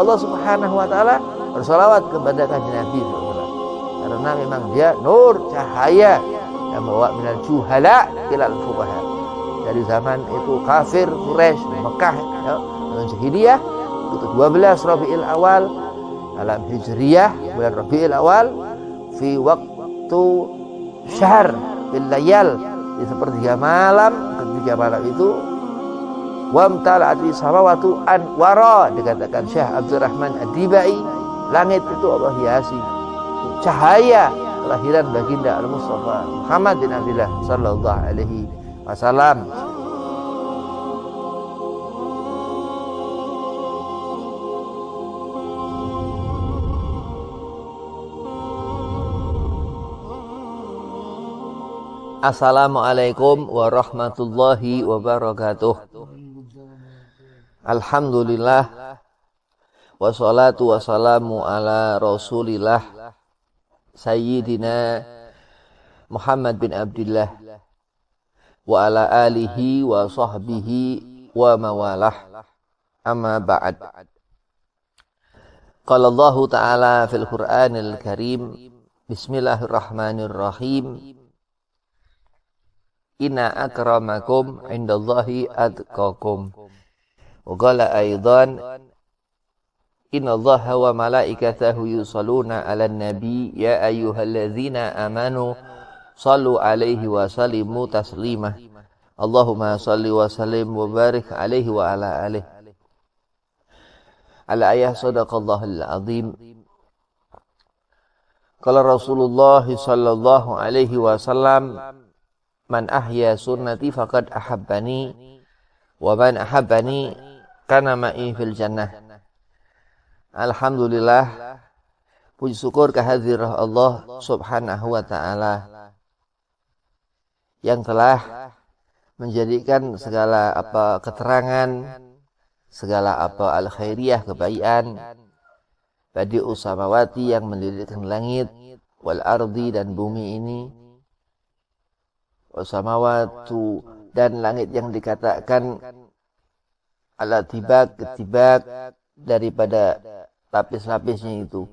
Allah Subhanahu wa taala bersolawat kepada kanjeng Nabi SAW. Karena memang dia nur, cahaya yang bawa minal juhala ilal fuqaha. Dari zaman itu kafir Quraisy Mekah ya, dengan jahiliyah itu 12 Rabiul Awal dalam Hijriyah, bulan Rabiul Awal fi waktu syahr bil layal, di sepertiga malam, ketika malam itu wamtala'at samawati anwara, dikatakan Syekh Abdurrahman Ad-Dibai, langit itu Allah hiasi cahaya kelahiran baginda Al-Mustafa Muhammad bin Abdullah sallallahu alaihi wasallam. Assalamualaikum warahmatullahi wabarakatuh. Alhamdulillah wassalatu wassalamu ala Rasulillah Sayyidina Muhammad bin Abdullah wa ala alihi wa sahbihi wa mawalah. Amma ba'd. Qala Allah Ta'ala fil Qur'anil Karim, Bismillahirrahmanirrahim. Inna akramakum indallahi atqakum. Wa qala aidan, inna Allaha wa malaikatahu yusalluna 'alan nabi ya ayyuhalladzina amanu sallu 'alaihi wa sallimu taslima. Allahumma salli wa sallim wa barik 'alaihi wa ala alihi. Al-ayah sadaqallahul azim. Qala Rasulullah sallallahu alaihi wasallam, man ahya sunnati faqad ahabbani wa man ahabbani kana ma'i fil jannah. Alhamdulillah, puji syukur kehadirat Allah Subhanahu wa taala yang telah menjadikan segala apa keterangan, segala apa al-khairiyah kebaikan badi'us samawati yang mendirikan langit wal ardi dan bumi ini, wasamawatu dan langit yang dikatakan alatibak ketibak daripada lapis-lapisnya itu,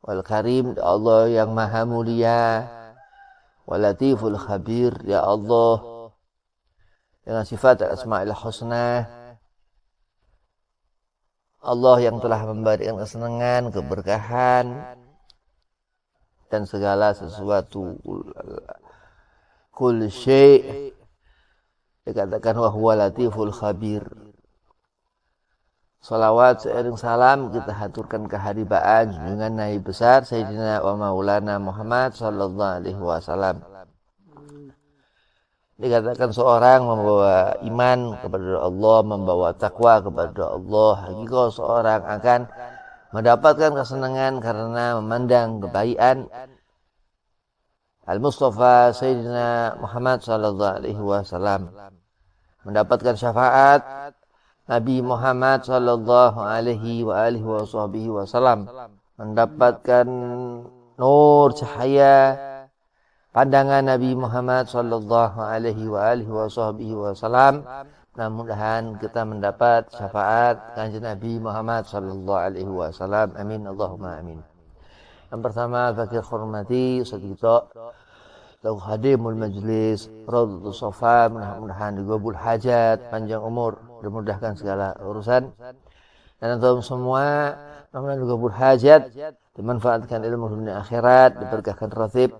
wal karim Allah yang maha mulia, wal latiful khabir ya Allah dengan sifat asma'il husna, Allah yang telah memberikan kesenangan, keberkahan dan segala sesuatu, kul syai' dikatakan wa huwa latiful khabir. Salawat seiring salam kita haturkan kehadibaan junjungan Nabi besar Sayyidina wa Maulana Muhammad sallallahu alaihi wasallam. Dikatakan seorang membawa iman kepada Allah, membawa takwa kepada Allah, hakika seorang akan mendapatkan kesenangan karena memandang kebaikan Al-Mustafa Sayyidina Muhammad sallallahu alaihi wasallam, mendapatkan syafaat Nabi Muhammad sallallahu alaihi wa alihi wasallam, mendapatkan nur cahaya pandangan Nabi Muhammad sallallahu alaihi wa alihi wasallam. Mudah-mudahan kita mendapat syafaat kanjeng Nabi Muhammad sallallahu alaihi wasallam. Amin Allahumma amin. Yang pertama fakir hormati Ustaz kita lahu hadimul majlis radhiyallahu sofa, mudah-mudahan digabul hajat, panjang umur, dimudahkan segala urusan. Dan untuk semua mudah-mudahan digabul hajat, dimanfaatkan ilmu dunia akhirat, diberkahkan ratib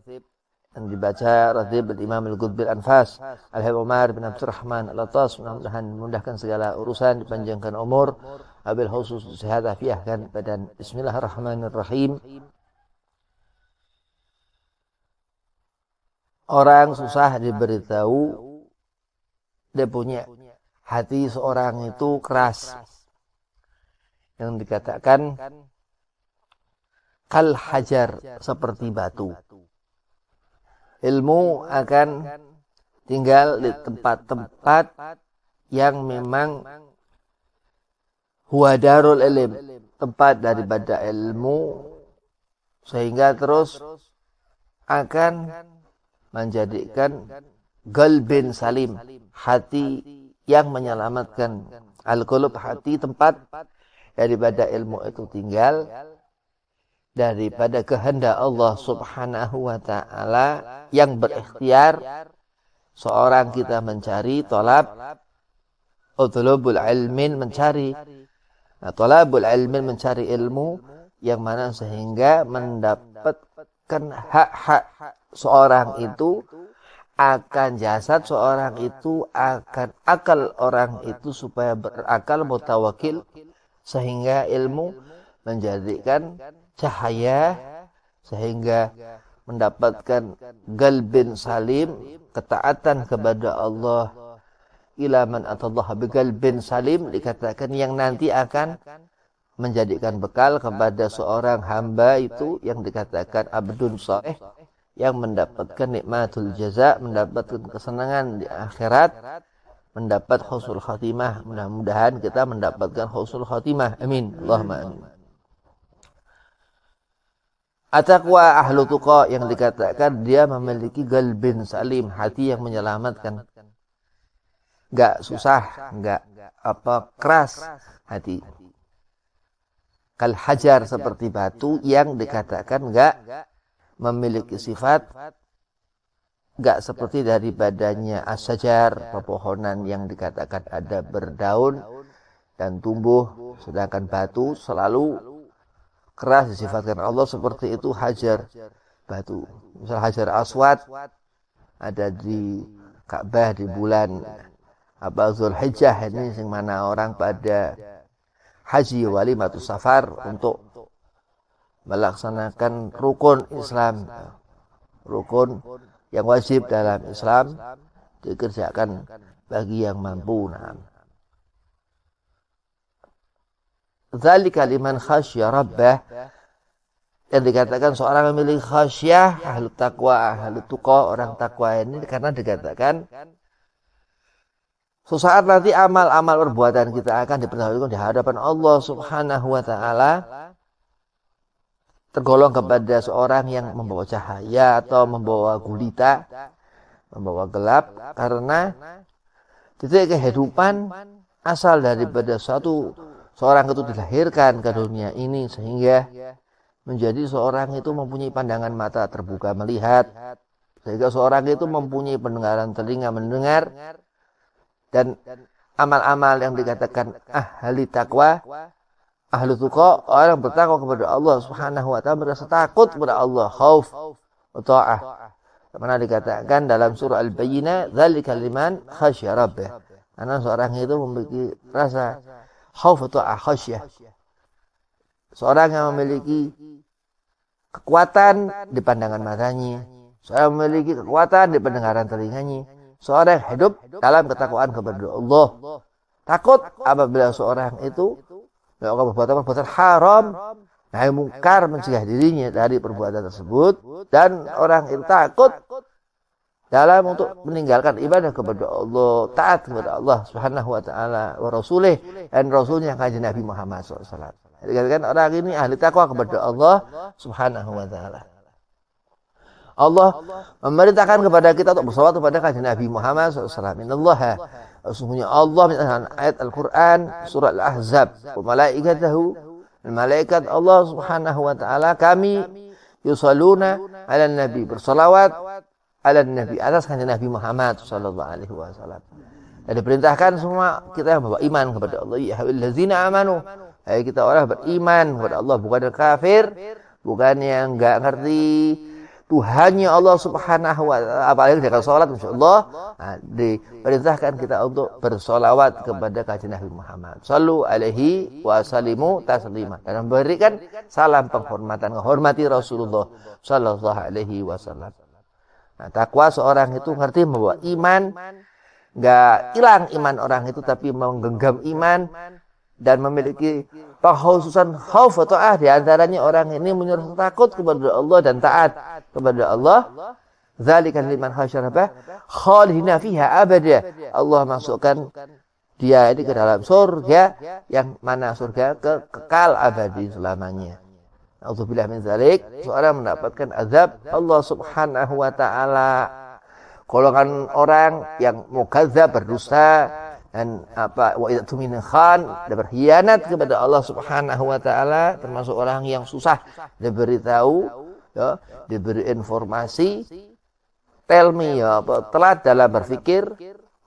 yang dibaca ratib Imam Al-Qutbil Anfas Al-Habib Umar bin Abdurrahman Al-Attas, mudah-mudahan memudahkan segala urusan, dipanjangkan umur, abil khusus sehat afiah kan badan. Bismillahirrahmanirrahim. Orang susah diberitahu dia punya hati seorang itu keras, yang dikatakan kal hajar, seperti batu. Ilmu akan tinggal di tempat-tempat yang memang huwa darul ilm, tempat daripada ilmu, sehingga terus akan menjadikan qalbin salim, hati yang menyelamatkan Al-qulub, hati, tempat daripada ilmu itu tinggal, daripada kehendak Allah subhanahu wa ta'ala yang berikhtiar seorang kita mencari tolab utlubul ilmin, mencari tolabul ilmin, mencari ilmu yang mana sehingga mendapatkan hak-hak seorang itu akan jasad seorang itu, akan akal orang itu supaya berakal mutawakil, sehingga ilmu menjadikan cahaya sehingga mendapatkan galbin salim, ketaatan kepada Allah. Ila man atallaha biqalbin salim, dikatakan yang nanti akan menjadikan bekal kepada seorang hamba itu yang dikatakan abdun saleh, yang mendapatkan nikmatul jaza, mendapatkan kesenangan di akhirat, mendapat husnul khatimah. Mudah-mudahan kita mendapatkan husnul khatimah. Amin. Allahumma amin. At-taqwa ahlu tuqa, yang dikatakan dia memiliki galbin salim, hati yang menyelamatkan. Enggak susah, enggak keras hati. Kal hajar, seperti batu yang dikatakan enggak memiliki sifat, enggak seperti daripadanya as-sajar, pepohonan yang dikatakan ada berdaun dan tumbuh, sedangkan batu selalu keras disifatkan Allah seperti itu. Hajar, batu. Misal hajar aswad ada di Ka'bah di bulan Zulhijjah ini, yang mana orang pada haji walimatus safar untuk melaksanakan rukun Islam, rukun yang wajib dalam Islam dikerjakan bagi yang mampu. Dzalika liman khasyya rabbah, yang dikatakan seorang memiliki khasyah, ahlu taqwa, ahlu tuqa, orang takwa ini karena dikatakan sesaat nanti amal-amal perbuatan kita akan diperhatikan di hadapan Allah subhanahu wa ta'ala, tergolong kepada seorang yang membawa cahaya atau membawa gulita, membawa gelap, karena titik kehidupan asal daripada seorang itu dilahirkan ke dunia ini, sehingga menjadi seorang itu mempunyai pandangan mata terbuka melihat, sehingga seorang itu mempunyai pendengaran telinga mendengar, dan amal-amal yang dikatakan ahli takwa, ahlu tuqa, orang bertakwa kepada Allah subhanahu wa ta'ala, merasa takut kepada Allah, khauf wa ta'ah. Karena dikatakan dalam surah Al-Bayyinah, dzalika liman khasyya rabbah, karena seorang itu memiliki rasa khauf wa ta'ah, khasyah. Seorang yang memiliki kekuatan di pandangan matanya, seorang memiliki kekuatan di pendengaran telinganya, seorang hidup dalam ketakwaan kepada Allah, takut apabila seorang itu melakukan perbuatan haram, nahi mungkar, mencegah dirinya dari perbuatan tersebut, dan orang itu takut dalam untuk meninggalkan ibadah kepada Allah, taat kepada Allah subhanahu wa ta'ala wa rasulih, dan rasulnya kanjeng Nabi Muhammad SAW. Dikatakan orang ini ahli takwa kepada Allah subhanahu wa ta'ala. Allah memerintahkan kepada kita untuk bersalawat kepada kanjeng Nabi Muhammad SAW. Innallaha, sesungguhnya Allah dalam ayat Al-Quran surah Al-Ahzab, wa malaikatahu, malaikat Allah subhanahu wa ta'ala, kami yusalluna ala nabi, bersalawat ala nabi, atas kanjeng Nabi Muhammad SAW. Dan diperintahkan semua kita yang bawa iman kepada Allah, ya ayyuhallazina amanu, hai kita orang beriman kepada Allah, bukan yang kafir, bukan yang enggak ngerti Tuhannya Allah subhanahu wa ta'ala, apalagi dengan sholat insyaallah. Diperintahkan kita untuk bersolawat kepada kanjeng Nabi Muhammad sallu alaihi wa sallimu taslima, dan memberikan salam penghormatan, menghormati Rasulullah sallallahu alaihi wasallam. Takwa seorang itu ngerti bahwa iman, enggak hilang iman orang itu, tapi menggenggam iman dan memiliki pengkhususan khauf wa ta'ah. Di antaranya orang ini menyuruh takut kepada Allah dan taat kepada Allah. Dzalika liman khasyya rabbah khalidina fiha abada. Allah masukkan dia ini ke dalam surga, yang mana surga kekal abadi selamanya. Auzubillah min dzalik. Seorang mendapatkan azab Allah subhanahu wa ta'ala. Golongan orang yang mukadzab, berdusta, dan wa idza tumina khan, dan berkhianat kepada Allah Subhanahu wa taala, termasuk orang yang susah diberitahu, ya, diberi informasi, tell me, ya, telat dalam berpikir.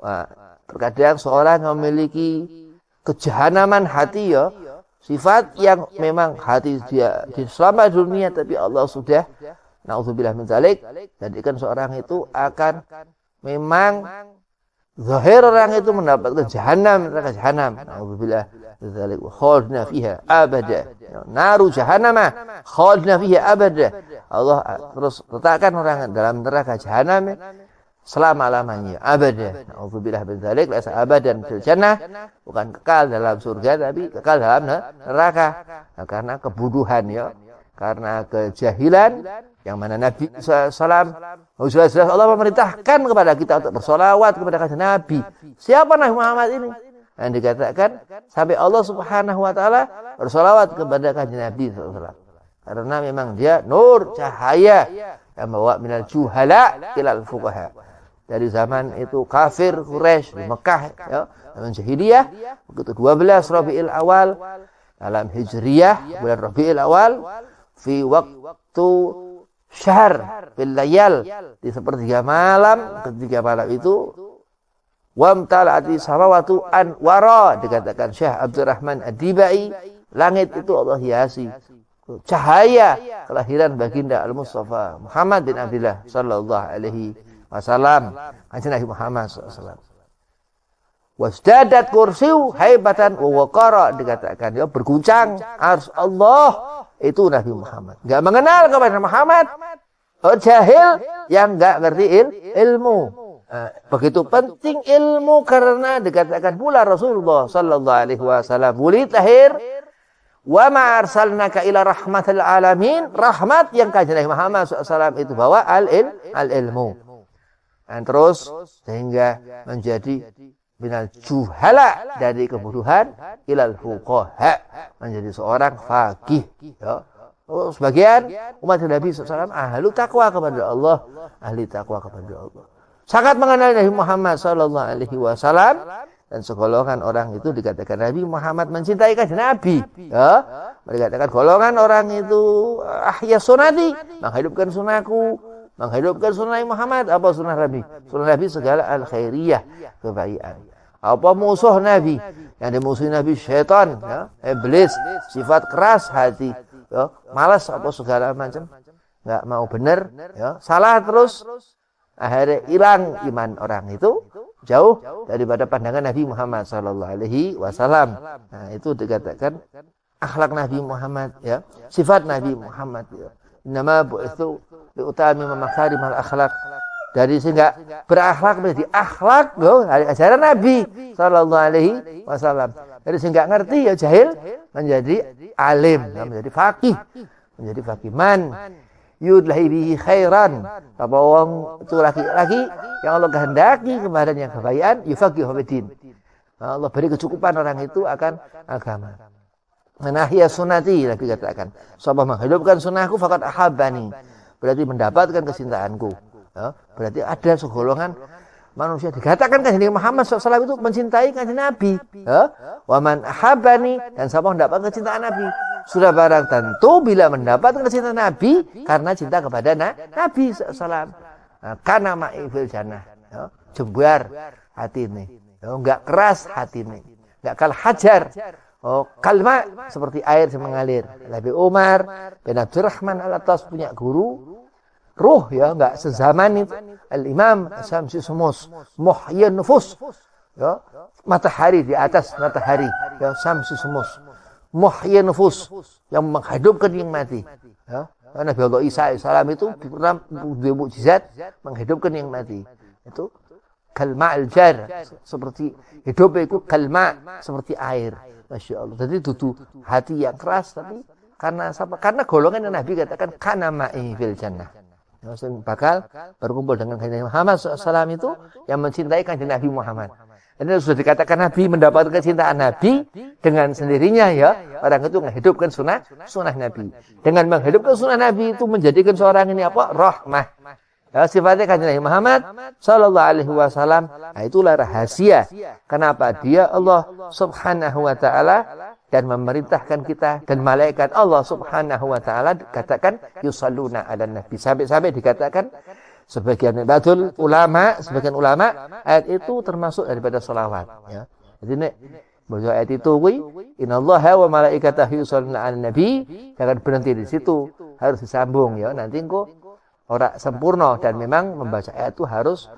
Nah, terkadang seorang memiliki kejahanaman hati, ya, sifat yang memang hati dia di selama dunia, tapi Allah sudah naudzubillah min dzalik, jadikan seorang itu akan memang zahir orang itu mendapatkan jahanam, neraka jahanam. Naudzubillah min dzalik, khalidina fiha abada. Naru jahannam khalidina fiha abada. Allah terus letakkan orang dalam neraka jahanam selama-lamanya, abada. Naudzubillah min dzalik, laisa abadan fil jannah, bukan kekal dalam surga tapi kekal dalam neraka. Nah, karena kebodohan, ya, karena kejahilan, yang mana Nabi SAW jelas Allah memerintahkan kepada kita untuk bersolawat kepada kanjeng Nabi. Siapa Nabi Muhammad ini? Dan dikatakan sampai Allah Subhanahu wa taala bersolawat kepada kanjeng Nabi SAW. Karena memang dia nur, cahaya yang bawa minal juhala ilal fuqaha. Dari zaman itu kafir Quraisy di Mekah, ya, zaman jahiliyah, begitu 12 Rabiul Awal dalam Hijriyah, bulan Rabiul Awal, fi waktu syahr bil layal, di sepertiga malam, ketika malam itu wamtala'ati samawati anwara, dikatakan Syekh Abdurrahman Ad-Dibai, langit itu Allah hiasi cahaya kelahiran baginda Al-Mustafa Muhammad bin Abdullah sallallahu alaihi wasallam, kanjeng Nabi Muhammad sallallahu. Wasdadat kursiu haibatan wa waqara, dikatakan, ya, berguncang ars Allah, itu Nabi Muhammad. Enggak mengenal kepada Muhammad, jahil yang enggak ngerti ilmu. Begitu penting ilmu, karena dikatakan pula Rasulullah sallallahu alaihi wasallam, wulid lahir wa ma arsalnaka ila rahmatil alamin, rahmat yang kanjeng Nabi Muhammad SAW itu bawa al-ilmu. Dan terus sehingga menjadi minal juhala, dari kebodohan, ilal fuqaha, menjadi seorang faqih, ya. Sebagian umat Nabi SAW ahli takwa kepada Allah, ahli takwa kepada Allah, sangat mengenal Nabi Muhammad sallallahu alaihi wasallam, dan segolongan orang itu dikatakan Nabi Muhammad mencintai kanjeng Nabi, ya. Dikatakan golongan orang itu ahya sunati, menghidupkan sunahku, menghidupkan sunnah Muhammad. Apa sunnah Nabi? Sunnah Nabi segala al-khairiyah, kebaikan. Apa musuh Nabi? Yang dimusuhi Nabi syaitan, ya, iblis, sifat keras hati, ya, malas apa segala macam, enggak mau benar, ya, salah terus, akhirnya hilang iman orang itu, jauh daripada pandangan Nabi Muhammad sallallahu alaihi wasallam. Nah, itu dikatakan akhlak Nabi Muhammad, ya, sifat Nabi Muhammad, ya. Nama bu'itsu liutami makarimal akhlak, dari sehingga berakhlak menjadi akhlak, loh, dari ajaran Nabi sallallahu alaihi wasallam. Dari sehingga ngerti, ya, jahil menjadi alim, menjadi faqih, menjadi faqih. Man yudlahi bihi khairan, apa wong itu laki-laki yang Allah kehendaki kepadanya kebaikan, yufaqihu fiddin, Allah beri kecukupan orang itu akan agama. Menahya sunnati, Nabi katakan, siapa menghidupkan sunnahku faqad ahabbani, berarti mendapatkan kecintaanku, ya. Berarti ada segolongan manusia dikatakan kanjeng Muhammad SAW itu mencintai kanjeng Nabi, ya. Wa man ahabbani, dan siapa mendapat kecintaan Nabi, sudah barang tentu bila mendapatkan kecintaan Nabi karena cinta kepada Nabi SAW, karena ma'i fil jannah, ya. Jembar hati ini, ya. Enggak keras hati ini, enggak kal hajar. Kalma seperti air yang mengalir. Nabi Umar bin Abdurrahman Al-Attas punya guru ruh, ya, enggak sezaman itu, Al-Imam Syamsi Sumus, Muhyin Nufus, ya, matahari di atas matahari, ya, Syamsi Sumus, Muhyin Nufus, yang menghidupkan yang mati, ya. Nabi Allah Isa AS itu pernah dua mukjizat menghidupkan yang mati. Itu kalma al-jar, seperti hidup itu kalma, seperti air. Masya Allah. Jadi itu hati yang keras, tapi karena apa? Karena golongan yang Nabi katakan kana ma'i fil jannah, yang bakal berkumpul dengan kanjeng Muhammad SAW itu, yang mencintai kanjeng Nabi Muhammad. Ini sudah dikatakan Nabi mendapatkan kecintaan Nabi dengan sendirinya, ya. Orang itu menghidupkan sunnah Nabi. Dengan menghidupkan sunnah Nabi itu menjadikan seorang ini apa? Rahmah. Ya, sifatnya kanjeng Nabi Muhammad sallallahu alaihi wasallam, nah, itulah rahasia kenapa dia Allah Subhanahu wa taala dan memerintahkan kita dan malaikat Allah Subhanahu wa taala katakan yusalluna 'alan nabi. Sampai dikatakan sebagian sebagian ulama ayat itu termasuk daripada selawat, ya. Jadi nek bahwa ayat itu innallaha wa malaikatahu yusalluna 'alan nabi, jangan berhenti di situ, harus disambung, ya. Nanti engko ora sempurna, dan memang membaca ayat itu harus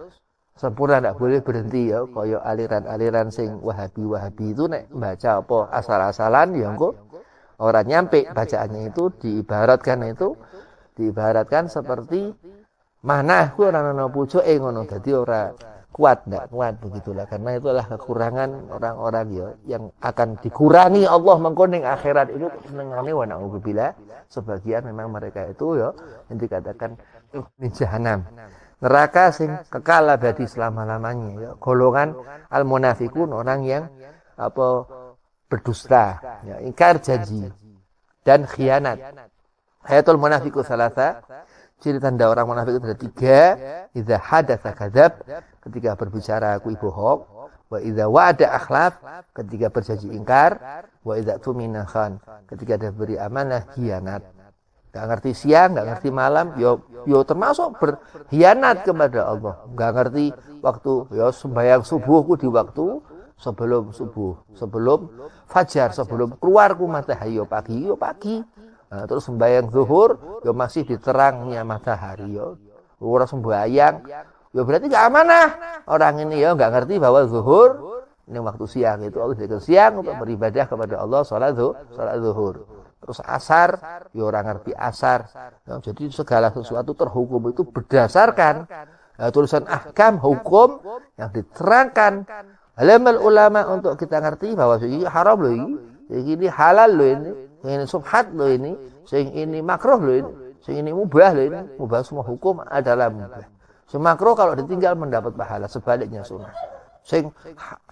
sempurna, tidak boleh berhenti, ya. Kaya aliran-aliran sing wahabi itu nek baca apa asal-asalan, ya engko ora nyampe bacaannya itu diibaratkan seperti manah ku ora ana pucuke ngono, dadi ora ndak kuat begitulah. Karena itulah kekurangan orang-orang, ya, yang akan dikurangi Allah mengko ning akhirat itu senengane wa na'udzubillah. Sebagian memang mereka itu, ya, yang dikatakan di jahanam, neraka sing kekal abadi selama-lamanya, ya. Golongan al-munafiqun, orang yang berdusta, ya, ingkar janji dan khianat. Hayatul munafiqu salasa, ciri tanda orang munafik itu ada 3. Idza hadatsa kadzab, ketika berbicara aku bohong. Wa idza wa'ada akhlaf, ketika berjanji ingkar. Wa idza tumina khan, ketika diberi amanah khianat. Enggak ngerti siang, enggak ngerti malam, yo termasuk berkhianat kepada Allah. Enggak ngerti waktu, yo sembahyang subuhku di waktu sebelum subuh, sebelum fajar, sebelum keluarku matahari, yo pagi. Nah, terus sembahyang zuhur, yo masih di terangnya matahari, yo. Ora sembahyang, yo berarti enggak amanah. Orang ini yo enggak ngerti bahwa zuhur ini waktu siang, itu Allah jadikan siang untuk beribadah kepada Allah, salat zuhur. Terus asar, yo orang ngerti asar. Ya, jadi segala sesuatu terhukum itu berdasarkan tulisan ahkam hukum yang diterangkan alamal ulama untuk kita ngerti bahwa ini haram loh ini halal loh ini subhat loh ini, sing ini makruh loh ini, sing ini mubah loh ini. Mubah, semua hukum adalah mubah. Sing makruh kalau ditinggal mendapat pahala, sebaliknya sunnah. Sing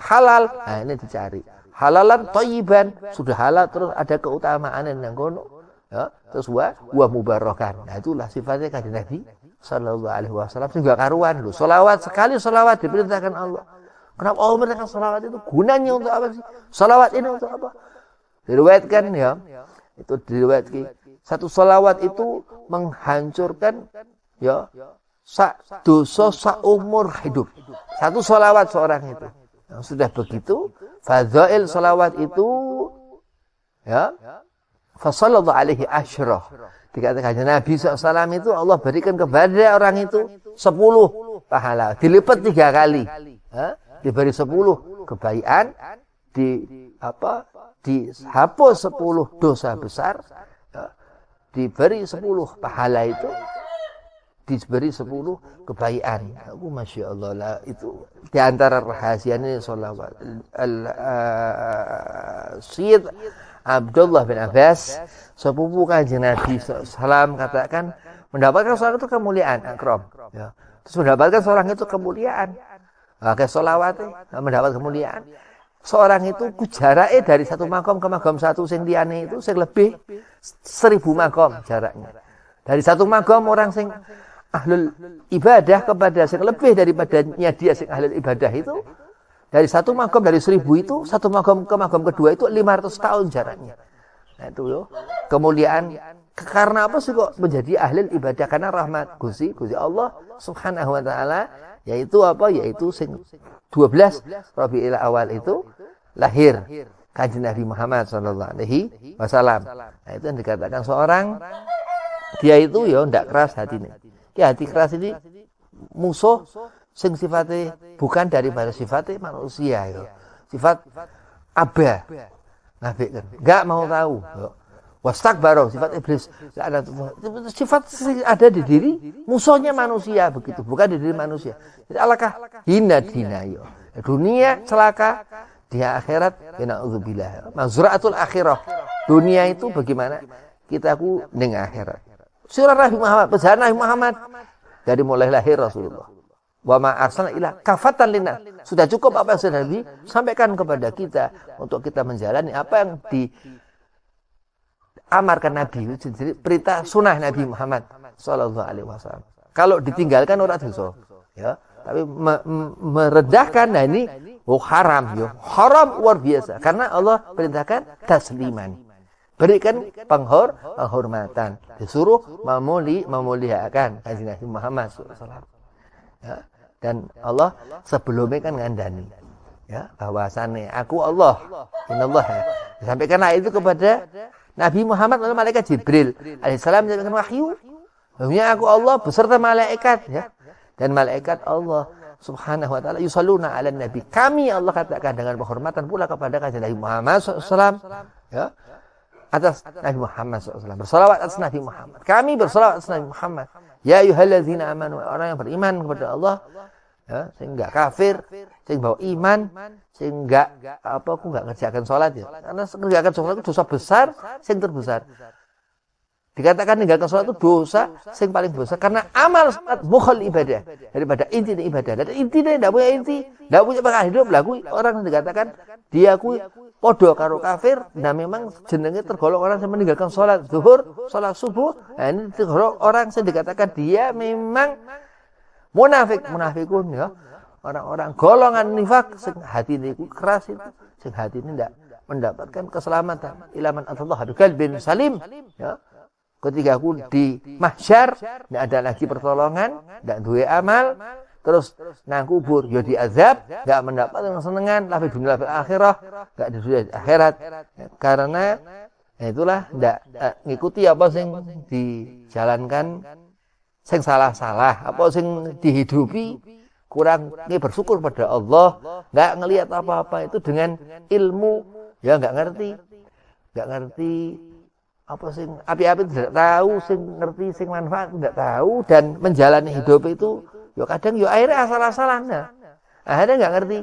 halal, nah ini dicari. Halalan thayyiban, sudah halal terus ada keutamaan yang kono, ya. Terus wa mubarokan. Nah, itulah sifatnya kanjeng Nabi sallallahu alaihi wasallam, juga karuan loh. Selawat sekali, selawat diperintahkan Allah. Kenapa Allah memerintahkan selawat itu? Gunanya untuk apa sih? Selawat ini untuk apa? Diriwayatkan, ya. Itu diriwayatkan satu selawat itu menghancurkan, ya, dosa seumur hidup. Satu selawat seorang itu. Yang sudah begitu, fadzail salawat itu, ya, fasallallahu alaihi asyrah. Dikatakan Nabi SAW itu Allah berikan kepada orang itu 10 pahala, dilipat 3 kali, ya, diberi 10 kebaikan, dihapus 10 dosa besar, ya, diberi 10 pahala itu, diberi 10 kebaikan. Aku masya Allah lah, itu di antara rahasianya sholawat. Syed Abdullah bin Abbas, sepupu kanjeng Nabi SAW, katakan mendapatkan seorang itu kemuliaan, akram, ya. Terus mendapatkan seorang itu kemuliaan, pakai sholawat, mendapat kemuliaan. Seorang itu kujarake dari satu makom ke makom satu sing liyane itu sing lebih 1000 makom jaraknya. Dari satu makom orang sing ahlul ibadah kepada yang lebih daripadanya dia sing ahlul ibadah itu, dari satu makom dari 1000 itu, satu makom ke makom kedua itu 500 tahun jaraknya. Nah itu loh kemuliaan. Karena apa sih kok menjadi ahlul ibadah? Karena rahmat Gusti Allah Subhanahu wa taala, yaitu apa? Yaitu sing 12 Rabiul Awal itu lahir kanjeng Nabi Muhammad sallallahu alaihi wasallam. Nah itu yang dikatakan seorang dia itu ya ndak keras hatinya. Ya, hati keras ini musuh sing sifatnya bukan daripada sifatnya manusia, ya. Sifat abah, nabi kan, enggak mau tahu, ya. Wastakbaro, sifat iblis, enggak ada sifat ada di diri musuhnya manusia begitu, bukan di diri manusia. Jadi alangkah hina ya. Dunia celaka, di akhirat na'udzubillah. Mazra'atul akhirah. Dunia itu bagaimana? Kita ning akhirat. Surah Nabi Muhammad, pesan Nabi Muhammad dari mulai lahir Rasulullah. Wa ma arsalna ila kafatan linnas. Sudah cukup apa yang sudah Nabi sampaikan kepada kita untuk kita menjalani apa yang diamarkan Nabi, jadi perintah sunnah Nabi Muhammad sallallahu alaihi wasallam. Kalau ditinggalkan ora dosa. Ya. Tapi merendahkan, nah ini haram. Ya. Haram luar biasa. Karena Allah perintahkan tasliman. Berikan penghormatan. Disuruh memuliakan kanjeng Nabi Muhammad SAW. Ya. Dan Allah sebelumnya kan ngandani. Ya, bahwasannya aku Allah. Inallah. Disampaikan ayat itu kepada Nabi Muhammad oleh malaikat Jibril alaihissalam menyampaikan wahyu. Bahwasanya aku Allah beserta malaikat, ya. Dan malaikat Allah Subhanahu wa taala yusalluna 'alan nabi. Kami Allah katakan dengan penghormatan pula kepada kanjeng Nabi Muhammad SAW, ya. Atas Nabi Muhammad SAW. Bersalawat atas Nabi Muhammad. Kami bersalawat atas Nabi Muhammad. Ya ayyuhallazina amanu, orang yang beriman kepada Allah, ya, sehingga kafir, sehingga bawa iman, sehingga aku nggak ngerjakan sholat, ya. Karena ngerjakan sholat itu dosa besar, yang terbesar. Dikatakan meninggalkan sholat itu dosa yang paling besar karena amal sholat mukhal ibadah daripada inti ibadah. Dan intinya tidak punya inti, tidak punya bakal hidup lagu orang yang dikatakan dia kui podo karo kafir. Nah memang jenenge tergolong orang yang meninggalkan sholat zuhur, sholat subuh. Nah ini tergolong orang yang dikatakan dia memang munafikun, ya. Orang-orang golongan nifak sing hati ini keras itu, sing hati ini tidak mendapatkan keselamatan. Ilaman Allah biqalbin salim, ya. Ketika aku di mahsyar, tidak ada lagi pertolongan, tidak duwe amal, terus nang kubur, ya diazab, tidak mendapatkan kesenangan, la fi dunya fil akhirah, tidak di dunia akhirat, karena itulah tidak ngikuti apa sing dijalankan, sing salah-salah, apa sing dihidupi, kurang bersyukur pada Allah, nggak ngelihat apa-apa itu dengan ilmu, ya nggak ngerti apa sing api-api tidak tahu, sing ngerti sing manfaat tidak tahu, dan menjalani hidup itu ya kadang ya akhirnya asal-asalan, nah. Akhirnya nggak ngerti.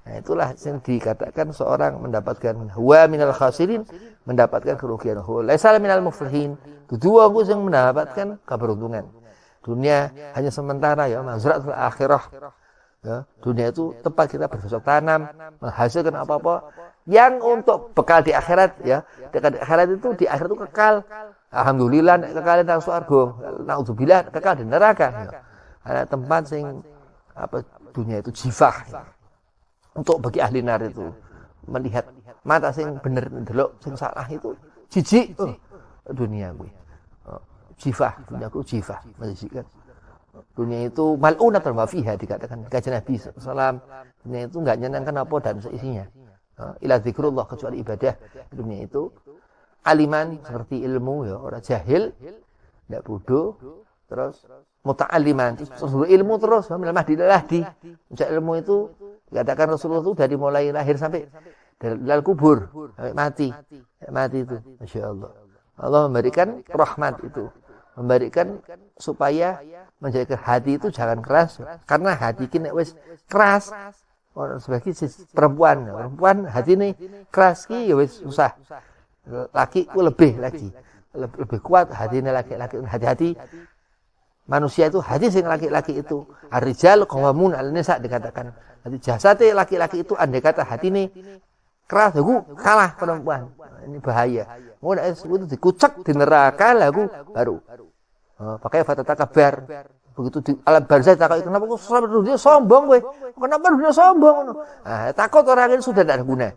Nah, itulah yang dikatakan seorang mendapatkan huwa minal khasirin, mendapatkan kerugian. Huwa laisa minal muflihin. Dua aku yang mendapatkan keberuntungan. Dunia hanya sementara, ya, mazratul akhirah. Ya, dunia itu tempat kita bercocok tanam, menghasilkan apa-apa yang untuk bekal di akhirat, ya. Di akhirat itu, di akhirat itu kekal. Alhamdulillah kekal di surga. Naudzubillah kekal di neraka. Ya. Ada tempat sing apa dunia itu jifah. Ya. Untuk bagi ahli nar itu melihat mata sing bener ndelok sing salah itu jijik. Dunia gue. Jifah, dunia ku jifah, menjijikkan. Dunia itu mal'unatun wa fiha, dikatakan kanjeng Nabi sallallahu. Dunia itu enggak nyenangkan apa dan seisinya. Ila zikrullah, kecuali ibadah. Dunia itu aliman seperti ilmu, ya, orang jahil, tidak bodoh, terus muta'alliman, terus ilmu terus, mahdi. Mencari ilmu itu dikatakan Rasulullah itu dari mulai lahir sampai dalam kubur, sampai mati itu, masya Allah. Allah memberikan rahmat itu, memberikan supaya menjaga hati itu jangan keras, karena hati kini wis keras. Orang sebagai perempuan hati ini keras ki ya wis susah. Laki itu lebih lebih kuat hati ini laki-laki. Hati-hati manusia itu hati sing laki-laki itu. Ar-rijal qawwamun 'alan nisa, dikatakan. Hati jasate laki-laki itu andai kata hati ini keras, aku kalah perempuan. Ini bahaya. Mau itu dikucek di neraka lagu baru. Pakai fatata kabar. Begitu di alam barzah takut, kenapa kok dunia sombong gue? Kenapa dunia sombong? Nah, takut orang ini sudah tidak ada guna.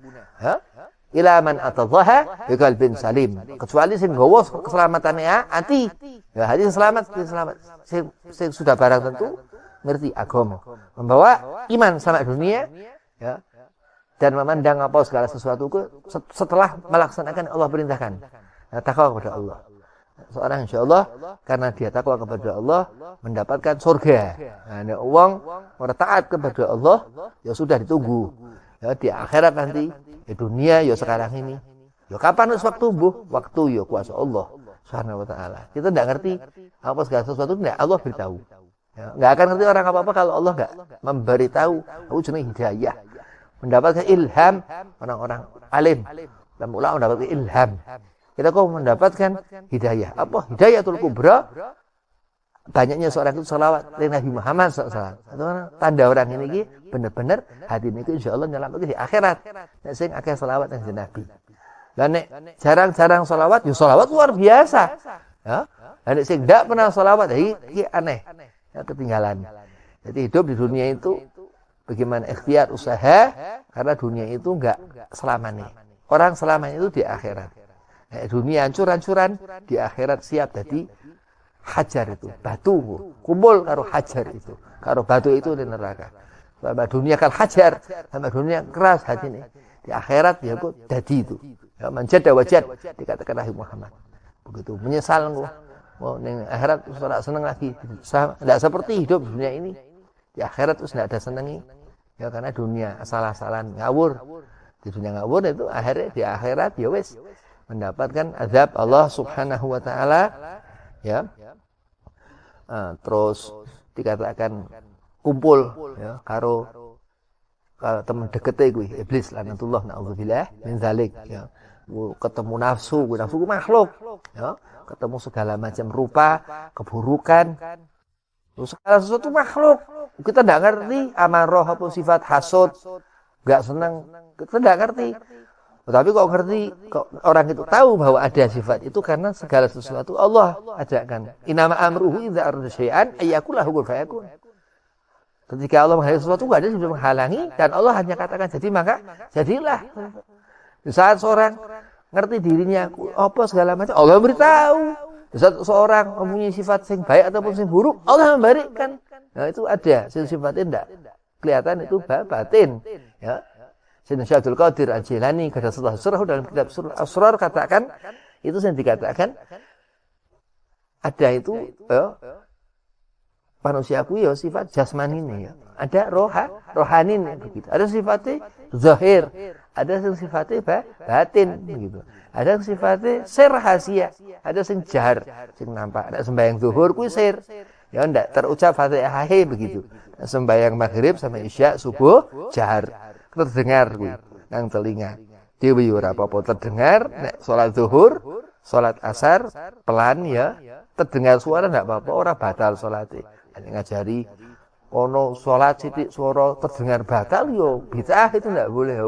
Ila man atallaha biqalbin salim. Kecuali sing nggawa keselamatannya hati. Ya, hati selamat. Sing sudah barang tentu ngerti agama. Membawa iman sama dunia, ya. Dan memandang apa segala sesuatu setelah melaksanakan Allah perintahkan. Nah, takwa kepada Allah. Seorang insyaallah karena dia takwa kepada Allah mendapatkan surga. Nah, uang orang taat kepada Allah ya sudah ditunggu. Ya di akhirat nanti, di dunia ya sekarang ini. Ya kapan waktu tumbuh? Waktu ya kuasa Allah Subhanahu wa taala. Kita tidak ngerti apa segala sesuatu, tidak Allah beritahu. Ya, enggak akan ngerti orang apa-apa kalau Allah enggak memberitahu. Aku jenenge hidayah. Mendapatkan ilham orang-orang alim. Dan ulama mendapatkan ilham. Kita kok mendapatkan hidayah. Apa? Hidayatul kubra. Banyaknya seorang itu salawat dari Nabi Muhammad SAW. Tanda orang ini benar-benar hati ini insya Allah nyelamat di akhirat. Nek sing akeh salawat dari Nabi. Dan nek jarang-jarang salawat, ya salawat luar biasa. Ya. Dan nek sing ndak pernah salawat, iki aneh. ya, ketinggalan. Jadi hidup di dunia itu bagaimana ikhtiar usaha, karena dunia itu enggak selamanya. Orang selamanya itu di akhirat. Nah, dunia hancur-hancuran, di akhirat siap jadi hajar itu, batu kumpul karo hajar itu. Karo batu itu di neraka. Sama dunia kan hajar, sama dunia keras hati ini. Di akhirat ya kok jadi itu. Ya, manjada wajad dikatakan Nabi Muhammad. Begitu menyesal engko. Mau ning akhirat wis ora seneng lagi. Tidak seperti hidup dunia ini. Di akhirat wis tidak ada senengi. Ya karena dunia asal-asalan ngawur. Di dunia ngawur itu akhirnya di akhirat ya wis mendapatkan azab Allah Subhanahu wa taala, ya. Terus dikatakan kumpul ya karo teman dekete kuwi iblis lanatullah naudzubillah min zalik ya. Ketemu nafsu ku makhluk ya, ketemu segala macam rupa, keburukan. Segala sesuatu makhluk. Kita tidak ngerti amarah apa sifat hasud, enggak senang, kita tidak ngerti. Tapi kok ngerti, kok orang itu tahu bahwa ada sifat itu karena segala sesuatu Allah ajakkan. Innama amruhu idza arada syai'an ayyakul lahu kun fayakun. Ketika Allah menghalangi sesuatu, enggak ada yang bisa menghalangi dan Allah hanya katakan jadi maka jadilah. Di saat seorang ngerti dirinya apa segala macam, Allah beritahu. Di saat seorang mempunyai sifat yang baik ataupun yang buruk, Allah memberikan. Nah, itu ada sifatnya enggak kelihatan, itu batin, ya. Sayyidina Syaikhul Qadir Al-Jilani kata setelah surah dalam kitab Surah Asrar katakan itu yang dikatakan ada itu ya, manusiaku ya sifat jasmani ini ya. Ada rohani ini begitu. Ada sifatnya zahir, ada yang sifatnya batin begitu. Ada yang sifatnya sir rahasia, ada yang jahar, yang nampak. Ada sembahyang zuhur kuwi sir. Ya ndak terucap Fatihah begitu. Sembahyang maghrib sama isya subuh jahar. Terdengar kuwi nang telinga. Dewe ora apa-apa terdengar, nek salat zuhur, salat asar pelan ya, terdengar suara ndak apa-apa, ora batal salate. Nek ngajari ono salat sithik suara terdengar batal yo bid'ah, itu ndak boleh.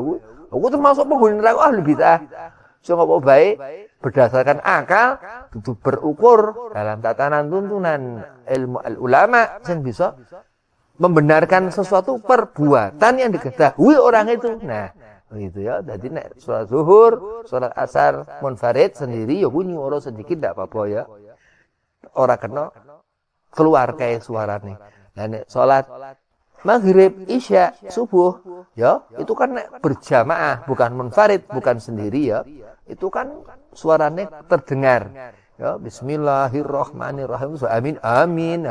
Aku termasuk penghuni neraka ahli bid'ah. Sing apa baik berdasarkan akal, itu berukur dalam tatanan tuntunan ilmu ulama sing bisa membenarkan sesuatu perbuatan yang diketahui orang itu. Nah, begitu ya. Jadi nek salat zuhur, salat asar munfarid sendiri ya bunyi ora sedikit ndak apa-apa ya. Ora kena keluar kayak suarane. Nah, nek salat maghrib, isya, subuh ya, itu kan nek berjamaah, bukan munfarid, bukan sendiri ya. Itu kan suarane terdengar. Ya, bismillahirrahmanirrahim. Amin amin.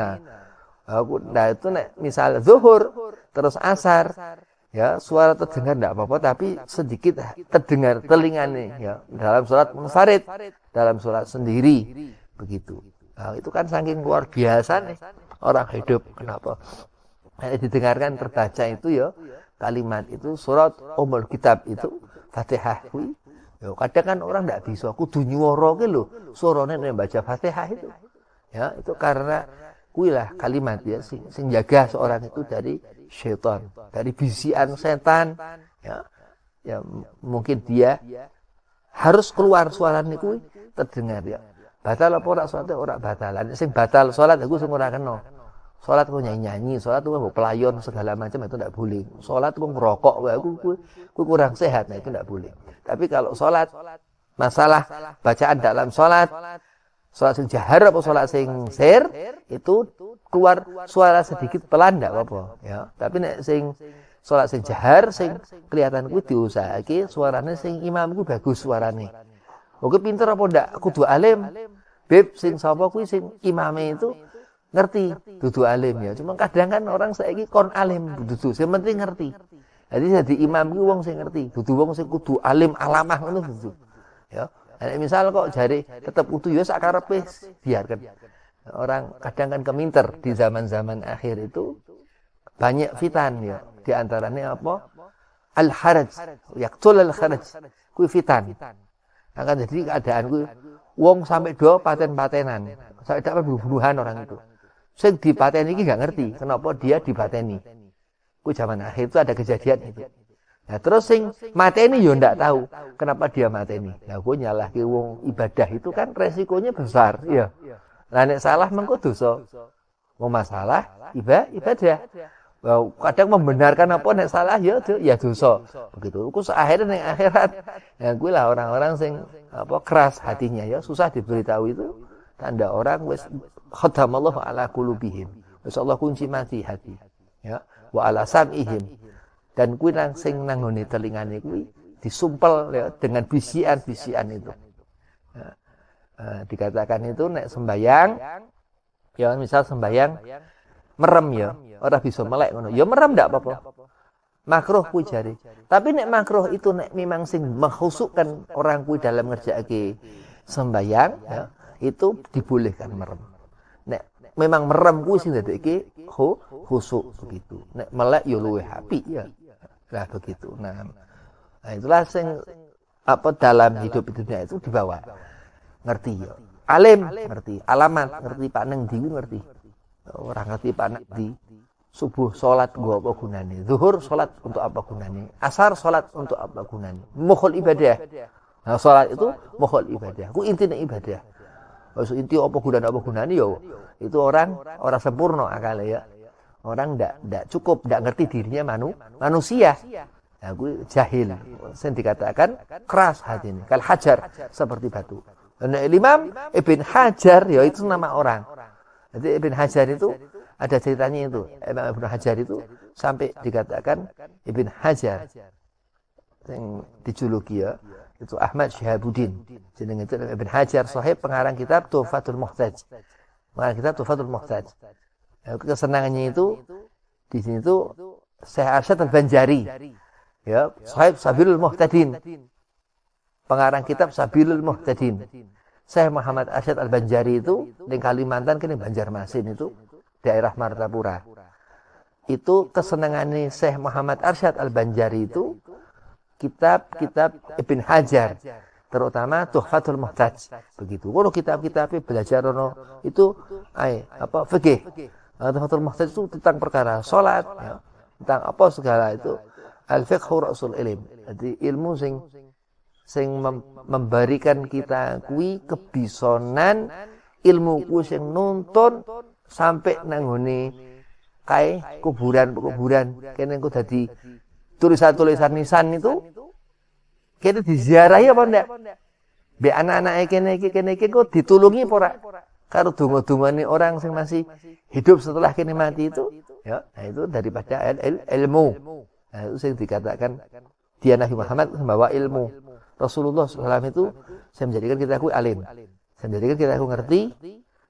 Nah itu nek misal zuhur terus asar ya suara terdengar tidak apa-apa tapi sedikit terdengar telingane ya dalam sholat munfarid, dalam sholat sendiri begitu. Nah, itu kan saking luar biasa nih orang hidup. Kenapa? Nah, didengarkan terbaca itu ya kalimat itu surat Ummul Kitab itu Fatihah kuwi. Ya kadang kan orang tidak bisa kudu nyuwara ki lho suarane nek baca Fatihah itu. Ya itu karena kuilah kalimat ya sing jaga seorang itu dari syaitan, dari bisikan setan ya. Ya mungkin dia harus keluar suarane kuwi terdengar ya. Batal apa ora salat ora batalan. Sing batal salat aku sing ora kena. Salat ku nyanyi-nyanyi, salat ku pelayon segala macam itu tidak boleh. Salat ku ngerokok aku kurang sehat, nah itu tidak boleh. Tapi kalau salat masalah bacaan dalam salat sing jahar apa salat sing sir itu keluar suara sedikit pelan ndak apa-apa ya. Tapi nek sing salat sing jahar sing kelihatan kuwi diusahake suarane sing imam ku bagus suarane. Oke pinter apa ndak kudu alim. Beb sing sapa kuwi sing imame itu ngerti dudu alim ya. Cuma kadang kan orang saiki kon alim dudu sing penting ngerti. Jadi jadi imam ku wong sing ngerti, dudu wong sing kudu alim alamah ngono dudu. Ya. Nah, misal kok jari tetap utuh ya sakarepe biarkan. Orang kadang kan keminter di zaman-zaman akhir itu banyak fitan ya. Di antaranya apa? Al-haraj, yaqtul al-haraj. Kuwi fitan. Akan jadi keadaan kuwi wong sampai do paten-patenan. Sampai dapat bunuh-bunuhan orang itu. Sing dipateni iki enggak ngerti kenapa dia dipateni. Kuwi zaman akhir itu ada kejadian itu. Nah terus sing mateni yo ndak tahu kenapa dia mateni. Lah kok nyalahke wong ibadah itu kan resikonya besar, ya. Lah nek salah mengko dosa. Mau masalah ibadah. Kadang membenarkan apa nek salah ya dosa. Begitu. Ku akhirnya ning akhirat. Ya kuwi lah orang-orang sing keras hatinya ya, susah diberitahu itu tanda orang wis khatamallahu ala qulubihim. Wis Allah kunci mati hati. Ya, wa ala sam'ihim. Dan kuwi nang sing nanggone telingane kuwi disumpel ya dengan bisian-bisian itu. Ya. Dikatakan itu nek sembayang ya misal sembayang merem ya, ora bisa melek ngono. Ya merem ndak apa-apa. Makruh kuwi jare. Tapi nek makruh itu nek memang sing menghusukkan orang kuwi dalam ngerjakake sembayang ya, itu dibolehkan merem. Nek memang merem kuwi sing dadekke khusuk begitu. Nek melek ya luwih apik ya. Lah begitu. Nah itulah sing dalam hidup dunia itu dibawa. Ngerti ya. Alim ngerti, alamat ngerti, Pak Neng Di ngerti. Orang ngerti Pak Neng Di. Subuh salat gua apa gunane? Zuhur salat untuk apa gunane? Asar salat untuk apa gunane? Mukhul ibadah. Nah, salat itu mukhul ibadah. Ku intine ibadah. Maksud inti apa gunane yo. Itu orang sempurna akale ya. Orang ndak cukup, ndak ngerti dirinya manusia. Nah, gue jahil. Sing dikatakan keras hatinya. Kal hajar seperti batu. Dan Imam Ibn Hajar ya itu nama orang. Jadi Ibn Hajar itu ada ceritanya itu. Imam Ibn Hajar itu sampai dikatakan Ibn Hajar yang dijuluki ya itu Ahmad Syihabuddin. Jeneng itu Ibn Hajar sahib pengarang kitab Tuhfatul Muhtaj. Pengarang kitab Tuhfatul Muhtaj. Kesenangannya itu di sini itu Syekh Arsyad Al-Banjari. Ya, sahib Sabilul Muhtadin. Pengarang kitab Sabilul Muhtadin. Syekh Muhammad Arsyad Al-Banjari itu di Kalimantan kini Banjarmasin itu daerah Martapura. Itu kesenangannya Syekh Muhammad Arsyad Al-Banjari itu kitab-kitab Ibn Hajar, terutama Tuhfatul Muhtaj. Begitu. Kalau kitab-kitab belajar itu fikih. Tuhfatul Muhtaj itu tentang perkara salat, ya, tentang apa segala itu. Al-fiqhu ra'sul ilm. Jadi ilmu sing memberikan kita kuwi kebisonan ilmu kuwi sing nuntun sampai nanggone kae kuburan kene engko dadi tulisan-tulisan nisan itu kene diziarahi apa ndak? Be anak-anake kene iki kok ditulungi apa ora? Karo donga-dongane orang sing masih hidup setelah kene mati itu, ya, nah itu daripada ilmu. Nah, itu yang dikatakan dia Nabi Muhammad membawa ilmu. Rasulullah SAW itu saya menjadikan kita aku alim. Saya menjadikan kita aku ngerti.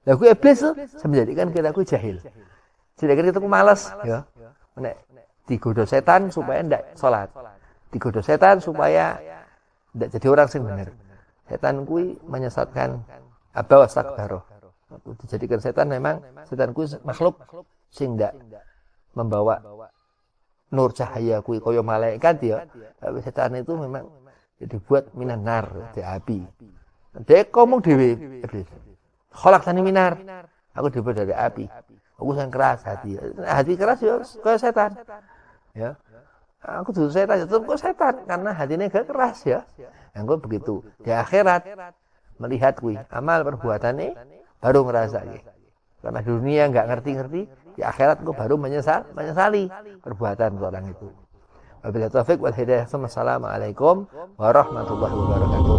Lah aku iblis saya menjadikan kita aku jahil. Jadikan kita aku malas, ya. Nek digoda setan supaya ndak salat. Digoda setan supaya ndak jadi orang sing bener. Setan kuwi menyesatkan aba wastakbaro. Dijadikan setan memang setan kuwi makhluk sing ndak membawa nur cahaya kuwi kaya malaikat ya. Tapi setan itu memang dibuat minan nar, di api. Dia ngomong dhewe iblis. Khalaqtani minar. Aku dibuat dari api. Aku yang keras hati. Hati keras ya kaya setan. Ya. Aku dulu setan itu kok setan karena hatinya gak keras ya. Yang begitu. Di akhirat melihat kuwi amal perbuatannya baru ngerasake. Karena di dunia enggak ngerti-ngerti, di akhirat kok baru menyesali perbuatan orang itu. Wabillahi taufik wal hidayah. Assalamualaikum warahmatullahi wabarakatuh.